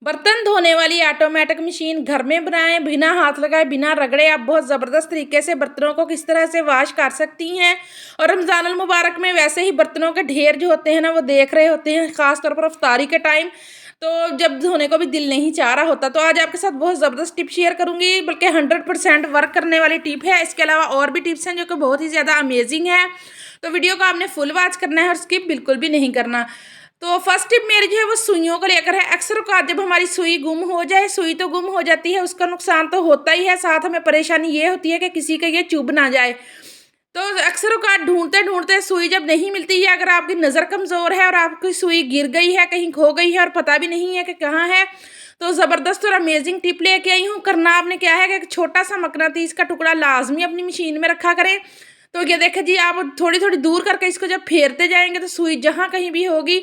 बर्तन धोने वाली ऑटोमेटिक मशीन घर में बनाएं, बिना हाथ लगाए, बिना रगड़े आप बहुत ज़बरदस्त तरीके से बर्तनों को किस तरह से वॉश कर सकती हैं। और रमज़ानुल मुबारक में वैसे ही बर्तनों के ढेर जो होते हैं ना वो देख रहे होते हैं, ख़ास तौर पर इफ्तारी के टाइम, तो जब धोने को भी दिल नहीं चाह रहा होता। तो आज आपके साथ बहुत ज़बरदस्त टिप शेयर करूंगी, बल्कि 100% वर्क करने वाली टिप है। इसके अलावा और भी टिप्स हैं जो कि बहुत ही ज़्यादा अमेजिंग है। तो वीडियो को आपने फुल वॉच करना है और स्किप बिल्कुल भी नहीं करना। तो फर्स्ट टिप मेरी जो है वो सुइयों को लेकर है। अक्सर औक़ात जब हमारी सुई गुम हो जाए, सुई तो गुम हो जाती है, उसका नुकसान तो होता ही है, साथ हमें परेशानी ये होती है कि किसी का ये चुभ ना जाए। तो अक्सर औक़ात ढूँढते-ढूँढते सुई जब नहीं मिलती है, अगर आपकी नज़र कमज़ोर है और आपकी सुई गिर गई है, कहीं खो गई है और पता भी नहीं है कि कहाँ है, तो ज़बरदस्त और अमेजिंग टिप लेके आई हूँ। करना आपने क्या है कि एक छोटा-सा मकनातीस का टुकड़ा लाज़मी अपनी मशीन में रखा करें। तो ये देखिए जी, आप थोड़ी-थोड़ी दूर करके इसको जब फेरते जाएँगे तो सुई जहाँ कहीं भी होगी,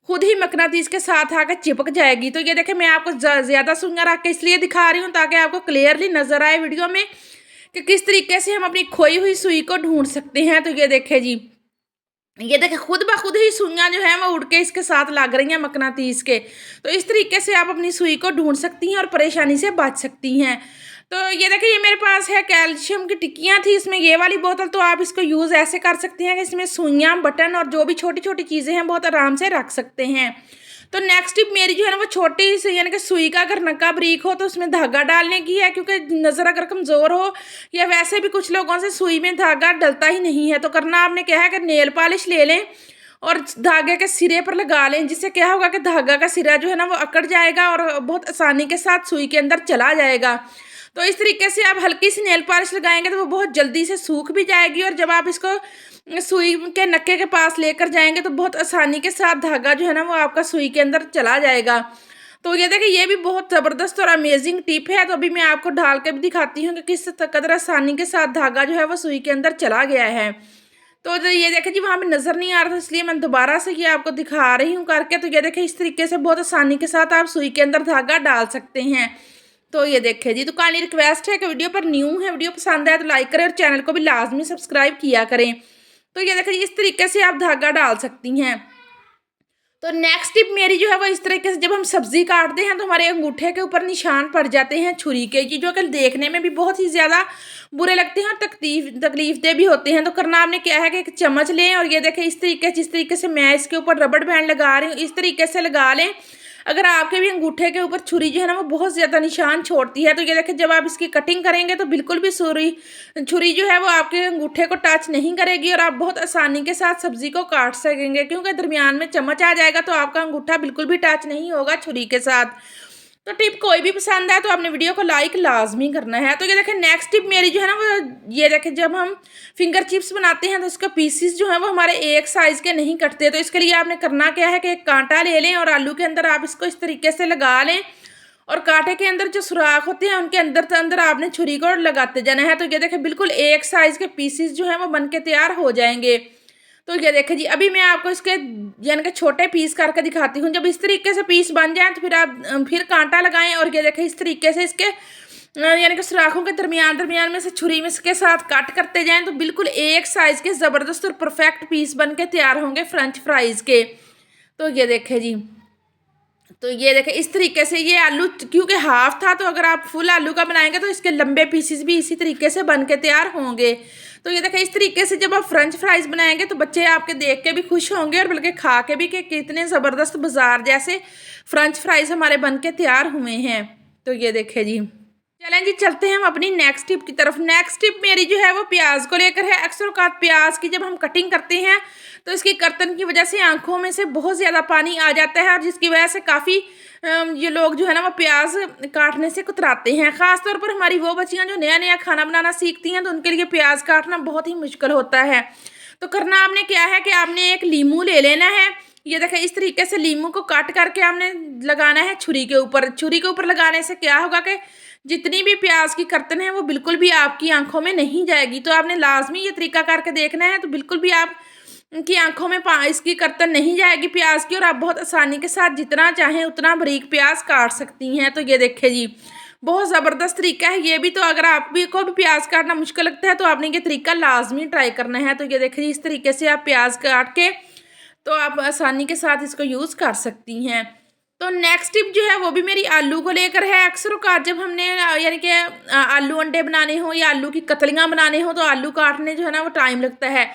खुद ही मकनातीस के साथ आकर चिपक जाएगी। तो ये देखिए, मैं आपको ज़्यादा सुइयाँ रख के इसलिए दिखा रही हूँ ताकि आपको क्लियरली नज़र आए वीडियो में कि किस तरीके से हम अपनी खोई हुई सुई को ढूँढ सकते हैं। तो ये देखिए जी, ये देखिए खुद ब खुद ही सुइयाँ जो हैं वो उड़ के इसके साथ लग रही हैं मकनातीस के। तो इस तरीके से आप अपनी सुई को ढूँढ सकती हैं और परेशानी से बच सकती हैं। तो ये देखिए, ये मेरे पास है कैल्शियम की टिक्कियाँ थी इसमें ये वाली बोतल, तो आप इसको यूज़ ऐसे कर सकती हैं कि इसमें सुइयाँ, बटन और जो भी छोटी-छोटी चीज़ें हैं बहुत आराम से रख सकते हैं। तो नेक्स्ट टिप मेरी जो है ना वो छोटी सी, यानी कि सुई का अगर नक्का बारीक हो तो उसमें धागा डालने की है, क्योंकि नज़र अगर कमज़ोर हो या वैसे भी कुछ लोगों से सुई में धागा डलता ही नहीं है। तो करना आपने क्या है कि नेल पॉलिश ले लें और धागे के सिरे पर लगा लें, जिससे क्या होगा कि धागा का सिरा जो है ना वो अकड़ जाएगा और बहुत आसानी के साथ सुई के अंदर चला जाएगा। तो इस तरीके से आप हल्की सी नेल पॉलिश लगाएंगे तो वो बहुत जल्दी से सूख भी जाएगी, और जब आप इसको सुई के नक्के के पास लेकर जाएंगे तो बहुत आसानी के साथ धागा जो है ना वो आपका सुई के अंदर चला जाएगा। तो ये देखिए, ये भी बहुत ज़बरदस्त और अमेजिंग टिप है। तो अभी मैं आपको ढाल के भी दिखाती हूँ कि किस कदर आसानी के साथ धागा जो है वो सुई के अंदर चला गया है। तो जो ये देखिए जी, वहाँ पे नज़र नहीं आ रहा था इसलिए मैं दोबारा से ये आपको दिखा रही हूँ करके। तो ये देखिए, इस तरीके से बहुत आसानी के साथ आप सुई के अंदर धागा डाल सकते हैं। तो ये देखिए जी, तो काइंडली रिक्वेस्ट है कि वीडियो पर न्यू है, वीडियो पसंद आए तो लाइक करें और चैनल को भी लाजमी सब्सक्राइब किया करें। तो ये देखिए जी, इस तरीके से आप धागा डाल सकती हैं। तो नेक्स्ट टिप मेरी जो है वो इस तरीके से, जब हम सब्जी काटते हैं तो हमारे अंगूठे के ऊपर निशान पड़ जाते हैं छुरी के, ये जो कि देखने में भी बहुत ही ज़्यादा बुरे लगते हैं और तकलीफदेह भी होते हैं। तो करना आपने क्या है कि एक चम्मच लें और ये देखें इस तरीके, जिस तरीके से मैं इसके ऊपर रबड़ बैंड लगा रही हूँ इस तरीके से लगा लें। अगर आपके भी अंगूठे के ऊपर छुरी जो है ना वो बहुत ज़्यादा निशान छोड़ती है, तो ये देखें जब आप इसकी कटिंग करेंगे तो बिल्कुल भी छुरी जो है वो आपके अंगूठे को टच नहीं करेगी और आप बहुत आसानी के साथ सब्जी को काट सकेंगे, क्योंकि दरमियान में चम्मच आ जाएगा तो आपका अंगूठा बिल्कुल भी टच नहीं होगा छुरी के साथ। तो टिप कोई भी पसंद है तो आपने वीडियो को लाइक लाजमी करना है। तो ये देखें, नेक्स्ट टिप मेरी जो है ना वो ये देखें, जब हम फिंगर चिप्स बनाते हैं तो उसका पीसीस जो है वो हमारे एक साइज़ के नहीं कटते। तो इसके लिए आपने करना क्या है कि एक कांटा ले लें और आलू के अंदर आप इसको इस तरीके से लगा लें और कांटे के अंदर जो सुराख होते हैं उनके अंदर आपने छुरी को लगाते जाना है। तो ये देखें, बिल्कुल एक साइज़ के पीसीस जो हैं वो बन के तैयार हो जाएंगे। तो ये देखिए जी, अभी मैं आपको इसके यानी कि छोटे पीस करके दिखाती हूँ। जब इस तरीके से पीस बन जाएँ तो फिर आप फिर कांटा लगाएं और ये देखिए इस तरीके से इसके यानी कि सुराखों के दरमियान में से छुरी में इसके साथ कट करते जाएं तो बिल्कुल एक साइज़ के ज़बरदस्त और परफेक्ट पीस बन के तैयार होंगे फ्रेंच फ्राइज़ के। तो ये देखिए जी, तो ये देखें इस तरीके से, ये आलू क्योंकि हाफ था तो अगर आप फुल आलू का बनाएंगे तो इसके लंबे पीसेस भी इसी तरीके से बन के तैयार होंगे। तो ये देखें, इस तरीके से जब आप फ्रेंच फ्राइज़ बनाएंगे तो बच्चे आपके देख के भी खुश होंगे और बल्कि खा के भी कि कितने ज़बरदस्त बाजार जैसे फ्रेंच फ्राइज़ हमारे बन के तैयार हुए हैं। तो ये देखें जी, चलें जी, चलते हैं हम अपनी नेक्स्ट टिप की तरफ। नेक्स्ट टिप मेरी जो है वो प्याज को लेकर है। अक्सर औक़ात प्याज की जब हम कटिंग करते हैं तो इसकी कर्तन की वजह से आंखों में से बहुत ज़्यादा पानी आ जाता है और जिसकी वजह से काफ़ी ये लोग जो है ना वो प्याज काटने से कतराते हैं। ख़ास तौर पर हमारी वो बच्चियाँ जो नया नया खाना बनाना सीखती हैं तो उनके लिए प्याज काटना बहुत ही मुश्किल होता है। तो करना आपने क्या है कि आपने एक लीमू ले लेना है। ये देखें, इस तरीके से लीमू को काट करके आपने लगाना है छुरी के ऊपर। छुरी के ऊपर लगाने से क्या होगा कि जितनी भी प्याज की कर्तन है वो बिल्कुल भी आपकी आंखों में नहीं जाएगी। तो आपने लाजमी ये तरीका करके देखना है, तो बिल्कुल भी आप की आंखों में इसकी कर्तन नहीं जाएगी प्याज की और आप बहुत आसानी के साथ जितना चाहें उतना बारीक प्याज काट सकती हैं। तो ये देखिए जी, बहुत ज़बरदस्त तरीका है ये भी। तो अगर आप भी को भी प्याज काटना मुश्किल लगता है तो आपने ये तरीका लाजमी ट्राई करना है। तो ये देखिए जी, इस तरीके से आप प्याज काट के तो आप आसानी के साथ इसको यूज़ कर सकती हैं। तो नेक्स्ट टिप जो है वो भी मेरी आलू को लेकर है। अक्सर औकात जब हमने यानी कि आलू अंडे बनाने हो या आलू की कतलियाँ बनाने हो तो आलू काटने जो है ना वो टाइम लगता है।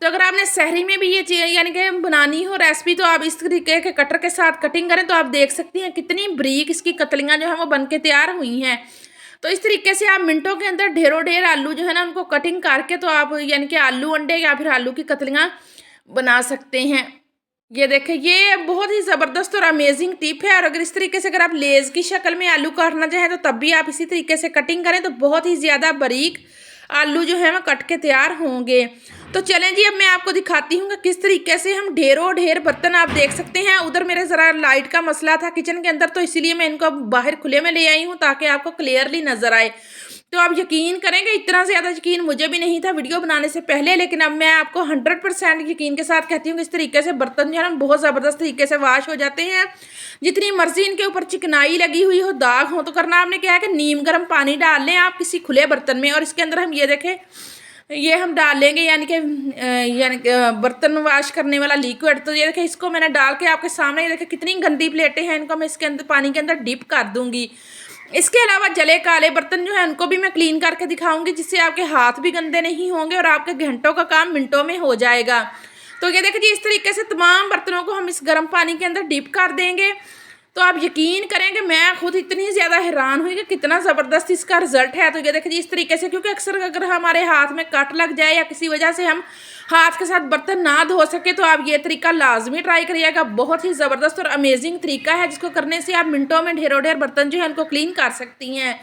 तो अगर आपने सहरी में भी ये चीज़ यानी कि बनानी हो रेसिपी, तो आप इस तरीके के कटर के साथ कटिंग करें तो आप देख सकती हैं कितनी बारीक इसकी कतलियाँ जो है वो बन के तैयार हुई हैं। तो इस तरीके से आप मिनटों के अंदर ढेरों ढेर आलू जो है ना उनको कटिंग करके तो आप यानी कि आलू अंडे या फिर आलू की कतलियाँ बना सकते हैं। ये देखें, ये बहुत ही ज़बरदस्त और अमेजिंग टिप है। और अगर इस तरीके से अगर आप लेज़ की शक्ल में आलू काटना चाहें तो तब भी आप इसी तरीके से कटिंग करें तो बहुत ही ज़्यादा बारीक आलू जो है वो कट के तैयार होंगे। तो चलें जी, अब मैं आपको दिखाती हूँ कि किस तरीके से हम ढेरों ढेर बर्तन आप देख सकते हैं। उधर मेरे ज़रा लाइट का मसला था किचन के अंदर, तो इसीलिए मैं इनको बाहर खुले में ले आई हूँ ताकि आपको क्लियरली नज़र आए। तो आप यकीन करेंगे, इतना ज़्यादा यकीन मुझे भी नहीं था वीडियो बनाने से पहले, लेकिन अब मैं आपको 100% यकीन के साथ कहती हूँ कि इस तरीके से बर्तन जो है ना बहुत ज़बरदस्त तरीके से वाश हो जाते हैं। जितनी मर्जी इनके ऊपर चिकनाई लगी हुई हो, दाग हो, तो करना आपने क्या है कि नीम गर्म पानी डाल लें आप किसी खुले बर्तन में, और इसके अंदर हम ये देखें ये हम डाल लेंगे यानी कि बर्तन वाश करने वाला लिक्विड। तो ये देखें, इसको मैंने डाल के आपके सामने, ये देखें कितनी गंदी प्लेटें हैं, इनको मैं इसके अंदर पानी के अंदर डिप कर दूंगी। इसके अलावा जले काले बर्तन जो है उनको भी मैं क्लीन करके दिखाऊंगी, जिससे आपके हाथ भी गंदे नहीं होंगे और आपके घंटों का काम मिनटों में हो जाएगा। तो ये देखिए जी, इस तरीके से तमाम बर्तनों को हम इस गर्म पानी के अंदर डिप कर देंगे। तो आप यकीन करें कि मैं खुद इतनी ज़्यादा हैरान हुई कि कितना ज़बरदस्त इसका रिजल्ट है। तो ये देखिए जी, इस तरीके से, क्योंकि अक्सर अगर हमारे हाथ में कट लग जाए या किसी वजह से हम हाथ के साथ बर्तन ना धो सके तो आप ये तरीका लाजमी ट्राई करिएगा। बहुत ही ज़बरदस्त और अमेजिंग तरीका है जिसको करने से आप मिनटों में ढेरों ढेर बर्तन जो है उनको क्लीन कर सकती हैं।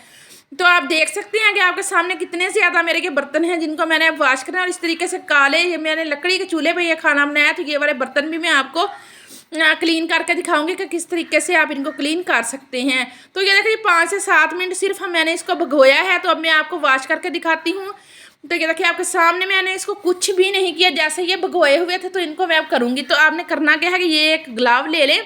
तो आप देख सकते हैं कि आपके सामने कितने ज़्यादा मेरे के बर्तन हैं जिनको मैंने वॉश करना है। और इस तरीके से काले, ये मैंने लकड़ी के चूल्हे पे ये खाना बनाया, तो ये वाले बर्तन भी मैं आपको क्लीन करके दिखाऊंगी कि किस तरीके से आप इनको क्लीन कर सकते हैं। तो ये देखिए 5 से 7 मिनट सिर्फ मैंने इसको भिगोया है। तो अब मैं आपको वॉश करके दिखाती हूँ। तो ये देखिए आपके सामने मैंने इसको कुछ भी नहीं किया, जैसे ये भिगोए हुए थे तो इनको मैं अब करूँगी। तो आपने करना क्या है कि ये एक ग्लव ले लें,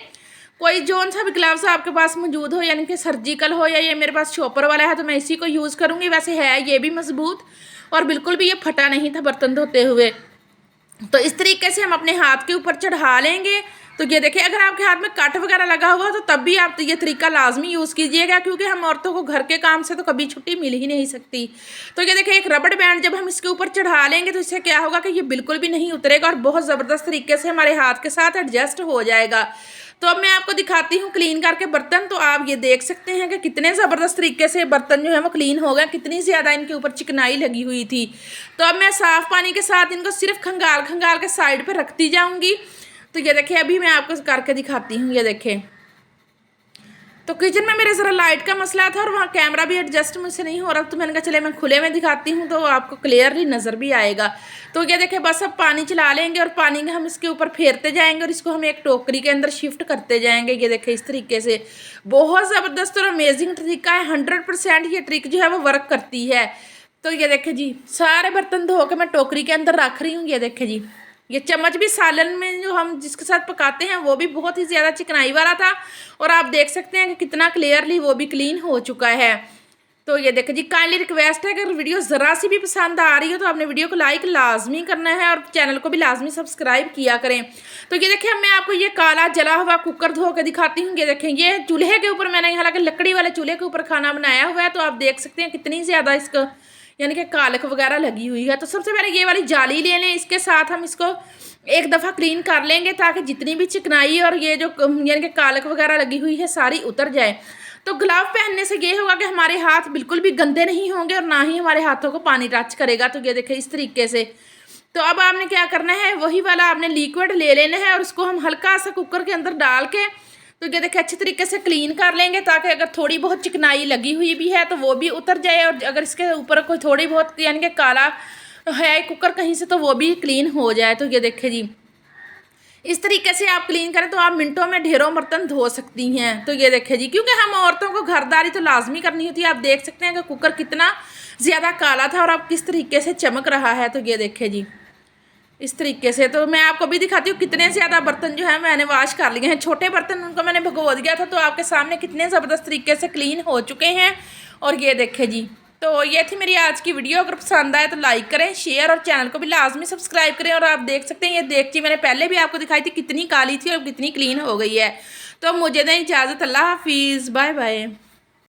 कोई जोन सा भी ग्लव्स आपके पास मौजूद हो, यानी कि सर्जिकल हो, या ये मेरे पास शॉपर वाला है तो मैं इसी को यूज़ करूँगी। वैसे है ये भी मजबूत और बिल्कुल भी ये फटा नहीं था बर्तन धोते हुए। तो इस तरीके से हम अपने हाथ के ऊपर चढ़ा लेंगे। तो ये देखिए, अगर आपके हाथ में कट वगैरह लगा हुआ तो तब भी आप ये तरीका लाजमी यूज़ कीजिएगा, क्योंकि हम औरतों को घर के काम से तो कभी छुट्टी मिल ही नहीं सकती। तो ये देखिए, एक रबड़ बैंड जब हम इसके ऊपर चढ़ा लेंगे तो इससे क्या होगा कि ये बिल्कुल भी नहीं उतरेगा और बहुत ज़बरदस्त तरीके से हमारे हाथ के साथ एडजस्ट हो जाएगा। तो अब मैं आपको दिखाती हूँ क्लीन करके बर्तन। तो आप ये देख सकते हैं कि कितने ज़बरदस्त तरीके से बर्तन जो है वो क्लीन हो गए, कितनी ज़्यादा इनके ऊपर चिकनाई लगी हुई थी। तो अब मैं साफ़ पानी के साथ इनको सिर्फ खंगाल खंगाल के साइड पर रखती जाऊँगी। तो ये देखिए, अभी मैं आपको करके दिखाती हूँ। ये देखें, तो किचन में मेरे ज़रा लाइट का मसला था और वहाँ कैमरा भी एडजस्ट मुझसे नहीं हो रहा, तो मैंने कहा चले मैं खुले में दिखाती हूँ तो आपको क्लियरली नज़र भी आएगा। तो ये देखें, बस अब पानी चला लेंगे और पानी हम इसके ऊपर फेरते जाएंगे और इसको हम एक टोकरी के अंदर शिफ्ट करते जाएंगे। ये देखें, इस तरीके से बहुत ज़बरदस्त और अमेजिंग तरीका है। 100% ये ट्रिक जो है वो वर्क करती है। तो ये देखें जी, सारे बर्तन धो के मैं टोकरी के अंदर रख रही हूँ। ये देखें जी, ये चम्मच भी सालन में जो हम जिसके साथ पकाते हैं वो भी बहुत ही ज़्यादा चिकनाई वाला था, और आप देख सकते हैं कि कितना क्लियरली वो भी क्लीन हो चुका है। तो ये देखिए जी, काइंडली रिक्वेस्ट है कि अगर वीडियो ज़रा सी भी पसंद आ रही हो तो आपने वीडियो को लाइक लाजमी करना है और चैनल को भी लाजमी सब्सक्राइब किया करें। तो ये देखिए, मैं आपको ये काला जला हुआ कुकर धो के दिखाती हूँ। ये देखें, ये चूल्हे के ऊपर मैंने हालांकि लकड़ी वाले चूल्हे के ऊपर खाना बनाया हुआ है, तो आप देख सकते हैं कितनी ज़्यादा इसको यानी कि कालक वगैरह लगी हुई है। तो सबसे पहले ये वाली जाली ले लें, इसके साथ हम इसको एक दफ़ा क्लीन कर लेंगे ताकि जितनी भी चिकनाई और ये जो यानी कि कालक वगैरह लगी हुई है सारी उतर जाए। तो ग्लव पहनने से ये होगा कि हमारे हाथ बिल्कुल भी गंदे नहीं होंगे और ना ही हमारे हाथों को पानी टच करेगा। तो ये देखें, इस तरीके से। तो अब आपने क्या करना है, वही वाला आपने लिक्विड ले लेना है और उसको हम हल्का सा कुकर के अंदर डाल के तो ये देखिए अच्छे तरीके से क्लीन कर लेंगे, ताकि अगर थोड़ी बहुत चिकनाई लगी हुई भी है तो वो भी उतर जाए, और अगर इसके ऊपर कोई थोड़ी बहुत यानी कि काला है कुकर कहीं से तो वो भी क्लीन हो जाए। तो ये देखिए जी, इस तरीके से आप क्लीन करें तो आप मिनटों में ढेरों बर्तन धो सकती हैं। तो ये देखिए जी, क्योंकि हम औरतों को घरदारी तो लाजमी करनी होती है। आप देख सकते हैं कि कुकर कितना ज़्यादा काला था और अब किस तरीके से चमक रहा है। तो ये देखिए जी, इस तरीके से। तो मैं आपको भी दिखाती हूँ कितने ज़्यादा बर्तन जो है मैंने वॉश कर लिए हैं। छोटे बर्तन उनको मैंने भिगो दिया था, तो आपके सामने कितने ज़बरदस्त तरीके से क्लीन हो चुके हैं। और ये देखें जी, तो ये थी मेरी आज की वीडियो। अगर पसंद आए तो लाइक करें, शेयर और चैनल को भी लाजमी सब्सक्राइब करें। और आप देख सकते हैं ये देगची मैंने पहले भी आपको दिखाई थी कितनी काली थी और कितनी क्लीन हो गई है। तो मुझे दें इजाज़त। अल्लाह हाफिज़, बाय बाय।